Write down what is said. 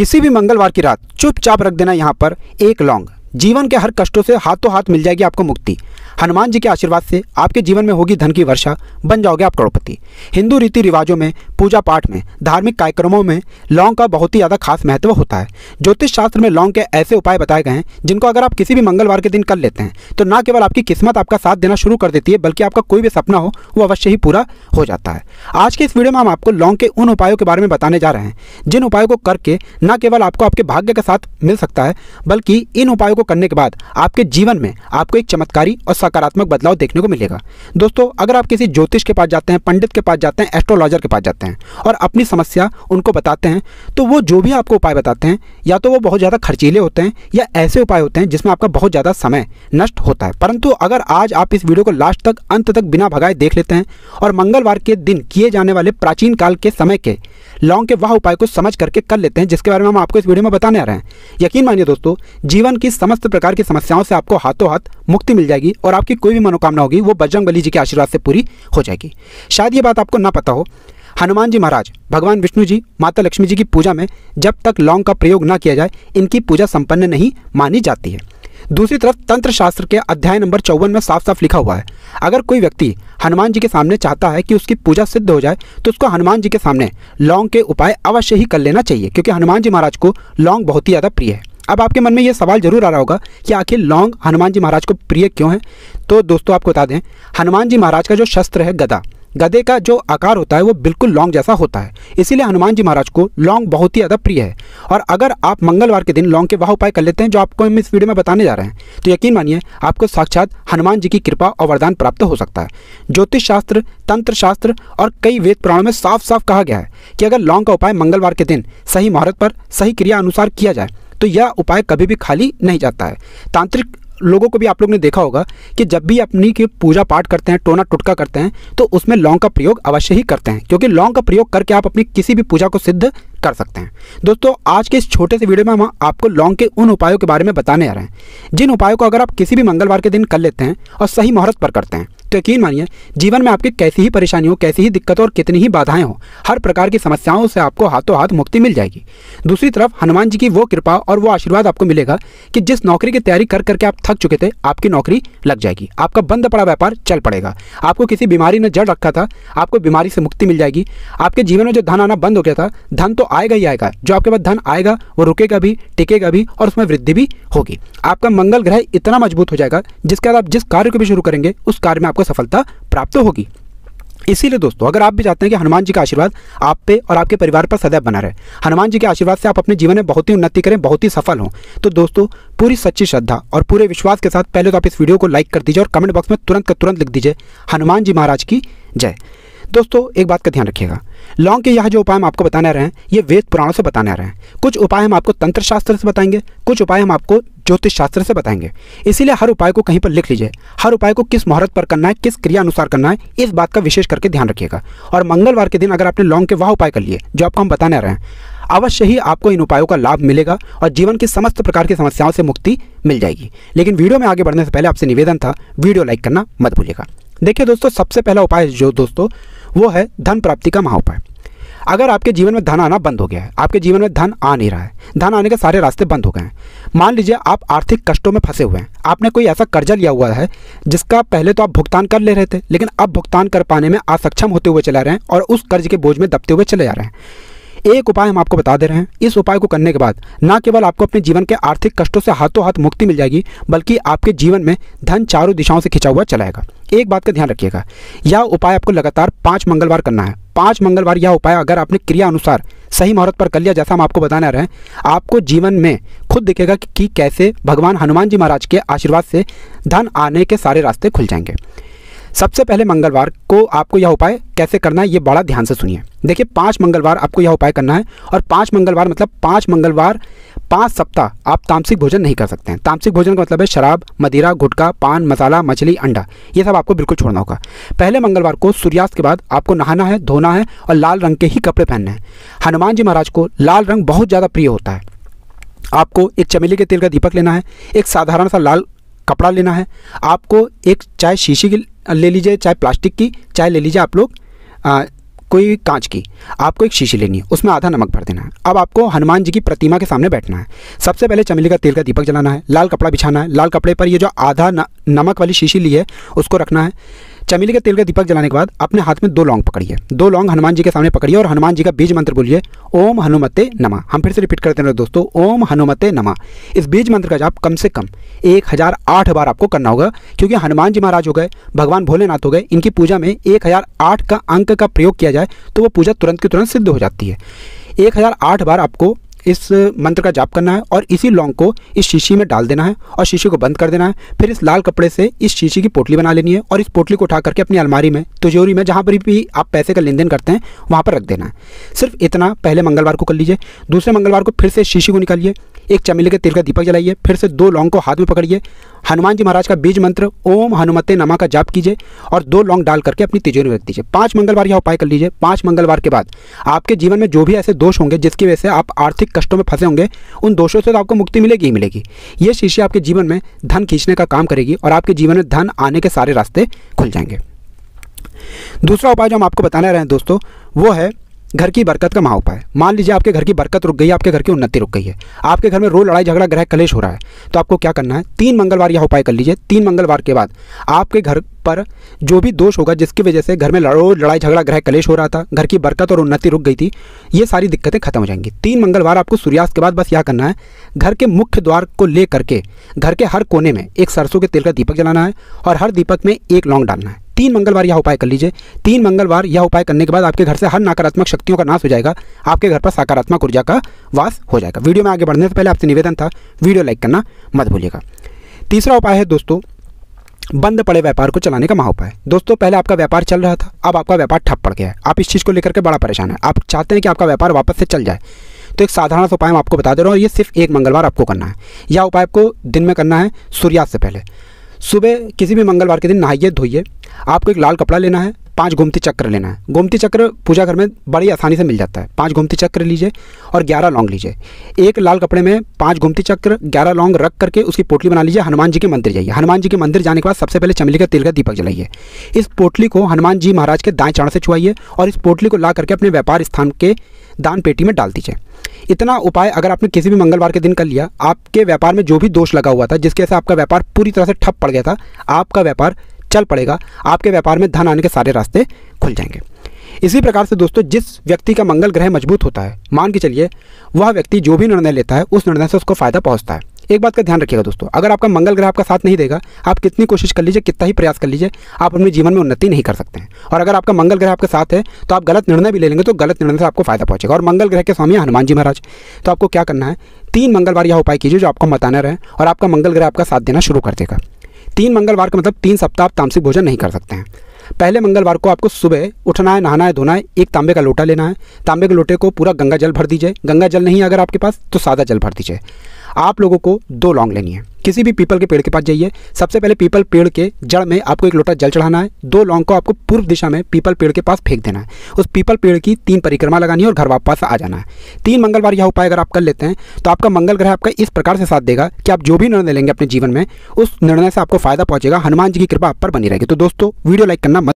किसी भी मंगलवार की रात चुपचाप रख देना यहाँ पर एक लौंग। जीवन के हर कष्टों से हाथों हाथ मिल जाएगी आपको मुक्ति। हनुमान जी के आशीर्वाद से आपके जीवन में होगी धन की वर्षा, बन जाओगे आप करोड़पति। हिंदू रीति रिवाजों में, पूजा पाठ में, धार्मिक कार्यक्रमों में लौंग का बहुत ही ज़्यादा खास महत्व होता है। ज्योतिष शास्त्र में लौंग के ऐसे उपाय बताए गए हैं जिनको अगर आप किसी भी मंगलवार के दिन कर लेते हैं तो न केवल आपकी किस्मत आपका साथ देना शुरू कर देती है, बल्कि आपका कोई भी सपना हो वो अवश्य ही पूरा हो जाता है। आज के इस वीडियो में हम आपको लौंग के उन उपायों के बारे में बताने जा रहे हैं जिन उपायों को करके न केवल आपको आपके भाग्य के साथ मिल सकता है, बल्कि इन उपायों को करने के बाद आपके जीवन में आपको एक चमत्कारी और सकारात्मक बदलाव देखने को मिलेगा। दोस्तों, अगर आप किसी ज्योतिष के पास जाते हैं, पंडित के पास जाते हैं, एस्ट्रोलॉजर के पास जाते हैं और अपनी समस्या उनको बताते हैं, तो वो जो भी आपको उपाय बताते हैं या तो वो बहुत ज़्यादा खर्चीले होते हैं या ऐसे उपाय होते हैं जिसमें आपका बहुत ज़्यादा समय नष्ट होता है। परंतु अगर आज आप इस वीडियो को लास्ट तक, अंत तक बिना भगाए देख लेते हैं और मंगलवार के दिन किए जाने वाले प्राचीन काल के समय के लौंग के वह उपाय को समझ करके कर लेते हैं जिसके बारे में हम आपको इस वीडियो में बताने आ रहे हैं, यकीन मानिए दोस्तों, जीवन की समस्त प्रकार की समस्याओं से आपको हाथों हाथ मुक्ति मिल जाएगी और आपकी कोई भी मनोकामना होगी वो बजरंगबली जी के आशीर्वाद से पूरी हो जाएगी। शायद ये बात आपको ना पता हो, हनुमान जी महाराज, भगवान विष्णु जी, माता लक्ष्मी जी की पूजा में जब तक लौंग का प्रयोग ना किया जाए इनकी पूजा संपन्न नहीं मानी जाती है। दूसरी तरफ तंत्र शास्त्र के अध्याय नंबर 54 में साफ साफ लिखा हुआ है, अगर कोई व्यक्ति हनुमान जी के सामने चाहता है कि उसकी पूजा सिद्ध हो जाए तो उसको हनुमान जी के सामने लौंग के उपाय अवश्य ही कर लेना चाहिए, क्योंकि हनुमान जी महाराज को लौंग बहुत ही ज़्यादा प्रिय है। अब आपके मन में ये सवाल जरूर आ रहा होगा कि आखिर लौंग हनुमान जी महाराज को प्रिय क्यों है। तो दोस्तों आपको बता दें, हनुमान जी महाराज का जो शस्त्र है गदा, गदे का जो आकार होता है वो बिल्कुल लौंग जैसा होता है, इसीलिए हनुमान जी महाराज को लौंग बहुत ही ज़्यादा प्रिय है। और अगर आप मंगलवार के दिन लौंग के वह उपाय कर लेते हैं जो आपको हम इस वीडियो में बताने जा रहे हैं, तो यकीन मानिए आपको साक्षात हनुमान जी की कृपा और वरदान प्राप्त हो सकता है। ज्योतिष शास्त्र, तंत्र शास्त्र और कई वेद पुराणों में साफ साफ कहा गया है कि अगर लौंग का उपाय मंगलवार के दिन सही मुहूर्त पर, सही क्रिया अनुसार किया जाए तो यह उपाय कभी भी खाली नहीं जाता है। तांत्रिक लोगों को भी आप लोग ने देखा होगा कि जब भी अपनी की पूजा पाठ करते हैं, टोना टुटका करते हैं, तो उसमें लौंग का प्रयोग अवश्य ही करते हैं, क्योंकि लौंग का प्रयोग करके आप अपनी किसी भी पूजा को सिद्ध कर सकते हैं। दोस्तों, आज के इस छोटे से वीडियो में हम आपको लौंग के उन उपायों के बारे में बताने आ रहे हैं जिन उपायों को अगर आप किसी भी मंगलवार के दिन कर लेते हैं और सही मुहूर्त पर करते हैं तो यकीन मानिए जीवन में आपकी कैसी ही परेशानी हो, कैसी ही दिक्कतों और कितनी ही बाधाएं हो, हर प्रकार की समस्याओं से आपको हाथों हाथ मुक्ति मिल जाएगी। दूसरी तरफ हनुमान जी की वो कृपा और वो आशीर्वाद आपको मिलेगा कि जिस नौकरी की तैयारी कर करके आप थक चुके थे, आपकी नौकरी लग जाएगी, आपका बंद पड़ा व्यापार चल पड़ेगा, आपको किसी बीमारी ने जड़ रखा था, आपको बीमारी से मुक्ति मिल जाएगी, आपके जीवन में जो धन आना बंद हो गया था, धन तो आएगा ही आएगा, जो आपके पास धन आएगा वो रुकेगा भी, टिकेगा भी और उसमें वृद्धि भी होगी। आपका मंगल ग्रह इतना मजबूत हो जाएगा जिसके बाद आप जिस कार्य को भी शुरू करेंगे उस कार्य में आपको सफलता प्राप्त होगी। इसीलिए दोस्तों, अगर आप भी चाहते हैं कि हनुमान जी का आशीर्वाद आप पे और आपके परिवार पर सदैव बना रहे, हनुमान जी के आशीर्वाद से आप अपने जीवन में बहुत ही उन्नति करें, बहुत ही सफल हों, तो दोस्तों पूरी सच्ची श्रद्धा और पूरे विश्वास के साथ पहले तो आप इस वीडियो को लाइक कर दीजिए और कमेंट बॉक्स में तुरंत का तुरंत लिख दीजिए हनुमान जी महाराज की जय। दोस्तों, एक बात का ध्यान रखिएगा, लौंग के यह जो उपाय हम आपको बताने आ रहे हैं ये वेद पुराणों से बताने आ रहे हैं। कुछ उपाय हम आपको तंत्र शास्त्र से बताएंगे, कुछ उपाय हम आपको ज्योतिष शास्त्र से बताएंगे। इसीलिए हर उपाय को कहीं पर लिख लीजिए, हर उपाय को किस मुहूर्त पर करना है, किस क्रिया अनुसार करना है, इस बात का विशेष करके ध्यान रखिएगा। और मंगलवार के दिन अगर आपने लौंग के वह उपाय कर लिए जो आपको हम बताने आ रहे हैं, अवश्य ही आपको इन उपायों का लाभ मिलेगा और जीवन की समस्त प्रकार की समस्याओं से मुक्ति मिल जाएगी। लेकिन वीडियो में आगे बढ़ने से पहले आपसे निवेदन था, वीडियो लाइक करना मत भूलिएगा। देखिए दोस्तों, सबसे पहला उपाय जो दोस्तों वो है धन प्राप्ति का महाउपाय। अगर आपके जीवन में धन आना बंद हो गया है, आपके जीवन में धन आ नहीं रहा है, धन आने के सारे रास्ते बंद हो गए हैं, मान लीजिए आप आर्थिक कष्टों में फंसे हुए हैं, आपने कोई ऐसा कर्जा लिया हुआ है जिसका पहले तो आप भुगतान कर ले रहे थे लेकिन अब भुगतान कर पाने में असक्षम होते हुए चला रहे हैं और उस कर्ज के बोझ में दबते हुए चले जा रहे हैं, एक उपाय हम आपको बता दे रहे हैं। इस उपाय को करने के बाद न केवल आपको अपने जीवन के आर्थिक कष्टों से हाथों हाथ मुक्ति मिल जाएगी, बल्कि आपके जीवन में धन चारों दिशाओं से खिंचा हुआ चलाएगा। एक बात का ध्यान रखिएगा, यह उपाय आपको लगातार 5 मंगलवार करना है। 5 मंगलवार यह उपाय अगर आपने क्रिया अनुसार सही मुहूर्त पर कर लिया, जैसा हम आपको बताने आ रहे हैं, आपको जीवन में खुद दिखेगा कि कैसे भगवान हनुमान जी महाराज के आशीर्वाद से धन आने के सारे रास्ते खुल जाएंगे। सबसे पहले मंगलवार को आपको यह उपाय कैसे करना है ये बड़ा ध्यान से सुनिए। देखिए, 5 मंगलवार आपको यह उपाय करना है और 5 मंगलवार मतलब 5 मंगलवार 5 सप्ताह आप तामसिक भोजन नहीं कर सकते हैं। तामसिक भोजन का मतलब है शराब, मदिरा, गुटखा, पान मसाला, मछली, अंडा, ये सब आपको बिल्कुल छोड़ना होगा। पहले मंगलवार को सूर्यास्त के बाद आपको नहाना है, धोना है और लाल रंग के ही कपड़े पहनने हैं। हनुमान जी महाराज को लाल रंग बहुत ज़्यादा प्रिय होता है। आपको एक चमेली के तेल का दीपक लेना है, एक साधारण सा लाल कपड़ा लेना है, आपको एक चाहे शीशी की ले लीजिए, चाहे प्लास्टिक की, चाहे ले लीजिए आप लोग कोई कांच की, आपको एक शीशी लेनी है, उसमें आधा नमक भर देना है। अब आपको हनुमान जी की प्रतिमा के सामने बैठना है। सबसे पहले चमेली का तेल का दीपक जलाना है, लाल कपड़ा बिछाना है, लाल कपड़े पर ये जो आधा नमक वाली शीशी ली है उसको रखना है। चमेली के तेल का दीपक जलाने के बाद अपने हाथ में 2 लौंग पकड़िए, 2 लौंग हनुमान जी के सामने पकड़िए और हनुमान जी का बीज मंत्र बोलिए, ओम हनुमते नमः। हम फिर से रिपीट करते हैं दोस्तों, ओम हनुमते नमः। इस बीज मंत्र का जाप कम से कम 1008 बार आपको करना होगा, क्योंकि हनुमान जी महाराज हो गए, भगवान भोलेनाथ हो गए, इनकी पूजा में 1008 का अंक का प्रयोग किया जाए तो वो पूजा तुरंत की तुरंत सिद्ध हो जाती है। 1008 बार आपको इस मंत्र का जाप करना है और इसी लौंग को इस शीशी में डाल देना है और शीशी को बंद कर देना है। फिर इस लाल कपड़े से इस शीशी की पोटली बना लेनी है और इस पोटली को उठा करके अपनी अलमारी में, तिजोरी में, जहाँ पर भी आप पैसे का लेन देन करते हैं वहाँ पर रख देना है। सिर्फ इतना पहले मंगलवार को कर लीजिए। दूसरे मंगलवार को फिर से शीशी को निकालिए, एक चमेली के तेल का दीपक जलाइए, फिर से 2 लौंग को हाथ में पकड़िए, हनुमान जी महाराज का बीज मंत्र ओम हनुमते नमः का जाप कीजिए और 2 लौंग डाल करके अपनी तिजोरी में रख दीजिए। 5 मंगलवार यह उपाय कर लीजिए। 5 मंगलवार के बाद आपके जीवन में जो भी ऐसे दोष होंगे जिसकी वजह से आप आर्थिक कष्टों में फंसे होंगे, उन दोषों से तो आपको मुक्ति मिलेगी ही मिलेगी। ये शीशी आपके जीवन में धन खींचने का काम करेगी और आपके जीवन में धन आने के सारे रास्ते खुल जाएंगे। दूसरा उपाय जो हम आपको बताने रहे हैं दोस्तों, वो है घर की बरकत का महाउपाय। मान लीजिए आपके घर की बरकत रुक गई है, आपके घर की उन्नति रुक गई है, आपके घर में रोज लड़ाई झगड़ा ग्रह कलेश हो रहा है, तो आपको क्या करना है, 3 मंगलवार यह उपाय कर लीजिए। 3 मंगलवार के बाद आपके घर पर जो भी दोष होगा जिसकी वजह से घर में रोज लड़ाई झगड़ा ग्रह कलेश हो रहा था, घर की बरकत और उन्नति रुक गई थी, ये सारी दिक्कतें खत्म हो जाएंगी। 3 मंगलवार आपको सूर्यास्त के बाद बस यह करना है, घर के मुख्य द्वार को ले करके घर के हर कोने में एक सरसों के तेल का दीपक जलाना है और हर दीपक में 1 लौंग डालना है। 3 मंगलवार यह उपाय कर लीजिए। 3 मंगलवार यह उपाय करने के बाद आपके घर से हर नकारात्मक शक्तियों का नाश हो जाएगा, आपके घर पर सकारात्मक ऊर्जा का वास हो जाएगा। वीडियो में आगे बढ़ने से पहले आपसे निवेदन था, वीडियो लाइक करना मत भूलिएगा। तीसरा उपाय है दोस्तों, बंद पड़े व्यापार को चलाने का महाउपाय। दोस्तों पहले आपका व्यापार चल रहा था, अब आपका व्यापार ठप पड़ गया है, आप इस चीज़ को लेकर के बड़ा परेशान है, आप चाहते हैं कि आपका व्यापार वापस से चल जाए। तो एक साधारण सा उपाय मैं आपको बता दे रहा हूँ, ये सिर्फ 1 मंगलवार आपको करना है। यह उपाय आपको दिन में करना है सूर्यास्त से पहले। सुबह किसी भी मंगलवार के दिन नहाइए धोइए, आपको एक लाल कपड़ा लेना है, 5 गोमती चक्र लेना है। गोमती चक्र पूजा घर में बड़ी आसानी से मिल जाता है। 5 गोमती चक्र लीजिए और 11 लौंग लीजिए। एक लाल कपड़े में 5 गोमती चक्र 11 लौंग रख करके उसकी पोटली बना लीजिए। हनुमान जी के मंदिर जाइए। हनुमान जी के मंदिर जाने के बाद सबसे पहले चमेली का तेल का दीपक जलाइए। इस पोटली को हनुमान जी महाराज के दाएं चरण से छुआइए और इस पोटली को ला करके अपने व्यापार स्थान के दान पेटी में डाल दीजिए। इतना उपाय अगर आपने किसी भी मंगलवार के दिन कर लिया, आपके व्यापार में जो भी दोष लगा हुआ था जिसके वजह से आपका व्यापार पूरी तरह से ठप पड़ गया था, आपका व्यापार चल पड़ेगा, आपके व्यापार में धन आने के सारे रास्ते खुल जाएंगे। इसी प्रकार से दोस्तों जिस व्यक्ति का मंगल ग्रह मजबूत होता है, मान के चलिए वह व्यक्ति जो भी निर्णय लेता है उस निर्णय से उसको फायदा पहुंचता है। एक बात का ध्यान रखिएगा दोस्तों, अगर आपका मंगल ग्रह आपका साथ नहीं देगा, आप कितनी कोशिश कर लीजिए, कितना ही प्रयास कर लीजिए, आप अपने जीवन में उन्नति नहीं कर सकते हैं। और अगर आपका मंगल ग्रह आपके साथ है तो आप गलत निर्णय भी ले लेंगे तो गलत निर्णय से आपको फायदा पहुंचेगा। और मंगल ग्रह के स्वामी हनुमान जी महाराज, तो आपको क्या करना है, 3 मंगलवार यह उपाय कीजिए जो आपको बताना रहे और आपका मंगल ग्रह आपका साथ देना शुरू कर देगा। 3 मंगलवार का मतलब 3 सप्ताह आप तामसिक भोजन नहीं कर सकते हैं। पहले मंगलवार को आपको सुबह उठना है, नहाना है, धोना है, एक तांबे का लोटा लेना है। तांबे के लोटे को पूरा गंगा जल भर दीजिए। गंगा जल नहीं है अगर आपके पास तो सादा जल भर दीजिए। आप लोगों को 2 लौंग लेनी है। किसी भी पीपल के पेड़ के पास जाइए, सबसे पहले पीपल पेड़ के जड़ में आपको 1 लोटा जल चढ़ाना है। 2 लौंग को आपको पूर्व दिशा में पीपल पेड़ के पास फेंक देना है। उस पीपल पेड़ की 3 परिक्रमा लगानी है और घर वापस आ जाना है। 3 मंगलवार यह उपाय अगर आप कर लेते हैं तो आपका मंगल ग्रह आपका इस प्रकार से साथ देगा कि आप जो भी निर्णय लेंगे अपने जीवन में उस निर्णय से आपको फायदा पहुंचेगा। हनुमान जी की कृपा आप पर बनी रहेगी। तो दोस्तों वीडियो लाइक करना मत